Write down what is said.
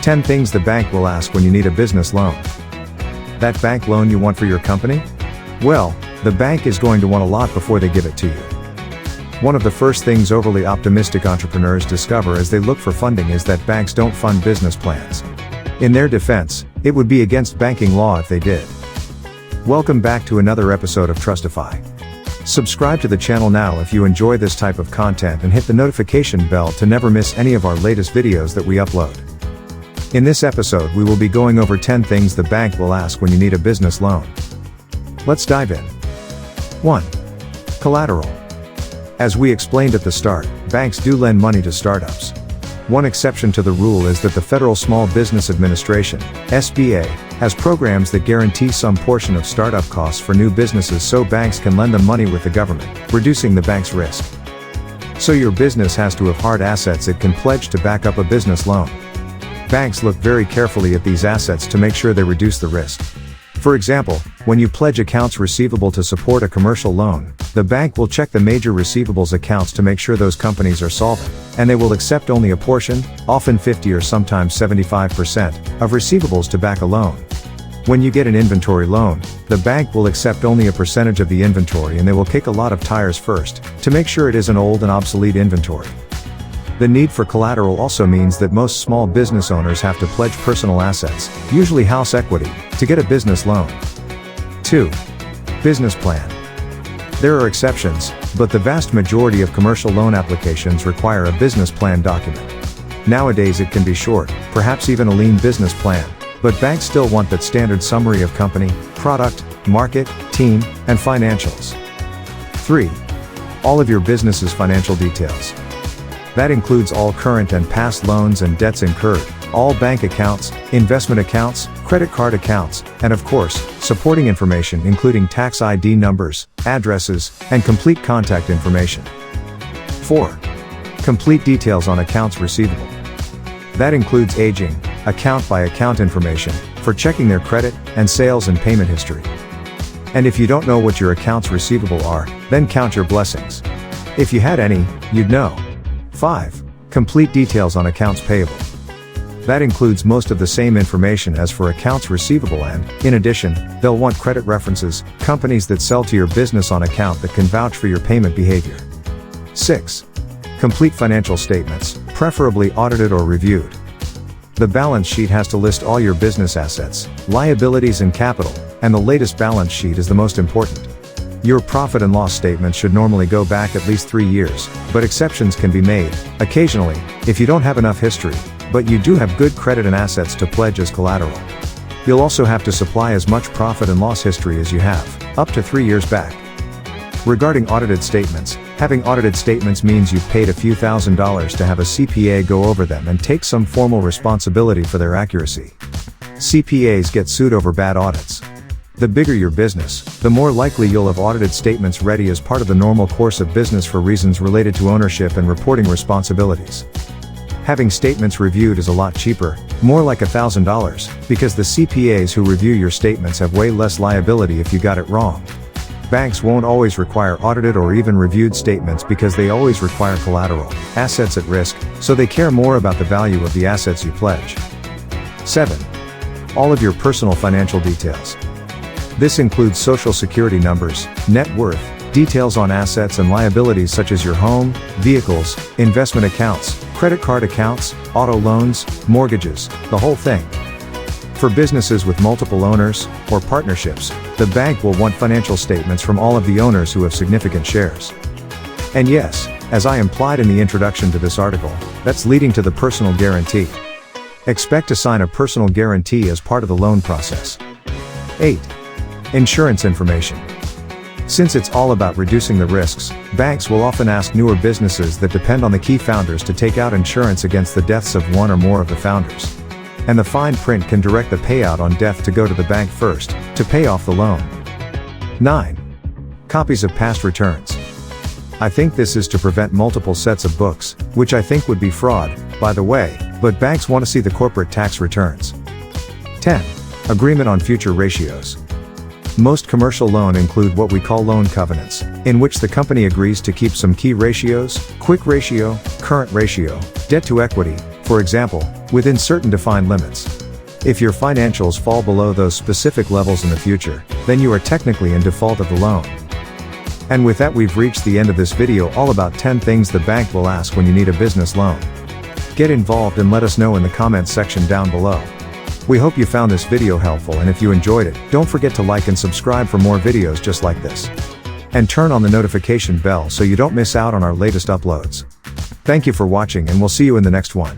10 things the bank will ask when you need a business loan. That bank loan you want for your company? Well, the bank is going to want a lot before they give it to you. One of the first things overly optimistic entrepreneurs discover as they look for funding is that banks don't fund business plans. In their defense, it would be against banking law if they did. Welcome back to another episode of Trustify. Subscribe to the channel now if you enjoy this type of content and hit the notification bell to never miss any of our latest videos that we upload. In this episode we will be going over 10 things the bank will ask when you need a business loan. Let's dive in. 1. Collateral. As we explained at the start, banks do lend money to startups. One exception to the rule is that the Federal Small Business Administration, SBA, has programs that guarantee some portion of startup costs for new businesses so banks can lend them money with the government, reducing the bank's risk. So your business has to have hard assets it can pledge to back up a business loan. Banks look very carefully at these assets to make sure they reduce the risk. For example, when you pledge accounts receivable to support a commercial loan, the bank will check the major receivables accounts to make sure those companies are solvent, and they will accept only a portion, often 50 or sometimes 75%, of receivables to back a loan. When you get an inventory loan, the bank will accept only a percentage of the inventory and they will kick a lot of tires first, to make sure it isn't old and obsolete inventory. The need for collateral also means that most small business owners have to pledge personal assets, usually house equity, to get a business loan. 2. Business plan. There are exceptions, but the vast majority of commercial loan applications require a business plan document. Nowadays it can be short, perhaps even a lean business plan, but banks still want that standard summary of company, product, market, team, and financials. 3. All of your business's financial details. That includes all current and past loans and debts incurred, all bank accounts, investment accounts, credit card accounts, and of course, supporting information including tax ID numbers, addresses, and complete contact information. 4. Complete details on accounts receivable. That includes aging, account-by-account information, for checking their credit, and sales and payment history. And if you don't know what your accounts receivable are, then count your blessings. If you had any, you'd know. 5. Complete details on accounts payable. That includes most of the same information as for accounts receivable and, in addition, they'll want credit references, companies that sell to your business on account that can vouch for your payment behavior. 6. Complete financial statements, preferably audited or reviewed. The balance sheet has to list all your business assets, liabilities and capital, and the latest balance sheet is the most important. Your profit and loss statement should normally go back at least 3 years, but exceptions can be made, occasionally, if you don't have enough history, but you do have good credit and assets to pledge as collateral. You'll also have to supply as much profit and loss history as you have, up to 3 years back. Regarding audited statements, having audited statements means you've paid a few $1,000s to have a CPA go over them and take some formal responsibility for their accuracy. CPAs get sued over bad audits. The bigger your business, the more likely you'll have audited statements ready as part of the normal course of business for reasons related to ownership and reporting responsibilities. Having statements reviewed is a lot cheaper, more like $1,000, because the CPAs who review your statements have way less liability if you got it wrong. Banks won't always require audited or even reviewed statements because they always require collateral, assets at risk, so they care more about the value of the assets you pledge. 7. All of your personal financial details. This includes social security numbers, net worth, details on assets and liabilities such as your home, vehicles, investment accounts, credit card accounts, auto loans, mortgages, the whole thing. For businesses with multiple owners, or partnerships, the bank will want financial statements from all of the owners who have significant shares. And yes, as I implied in the introduction to this article, that's leading to the personal guarantee. Expect to sign a personal guarantee as part of the loan process. 8. Insurance information. Since it's all about reducing the risks, banks will often ask newer businesses that depend on the key founders to take out insurance against the deaths of one or more of the founders. And the fine print can direct the payout on death to go to the bank first, to pay off the loan. 9. Copies of past returns. I think this is to prevent multiple sets of books, which I think would be fraud, by the way, but banks want to see the corporate tax returns. 10. Agreement on future ratios. Most commercial loans include what we call loan covenants, in which the company agrees to keep some key ratios, quick ratio, current ratio, debt to equity, for example, within certain defined limits. If your financials fall below those specific levels in the future, then you are technically in default of the loan. And with that, we've reached the end of this video all about 10 things the bank will ask when you need a business loan. Get involved and let us know in the comments section down below. We hope you found this video helpful, and if you enjoyed it, don't forget to like and subscribe for more videos just like this. And turn on the notification bell so you don't miss out on our latest uploads. Thank you for watching, and we'll see you in the next one.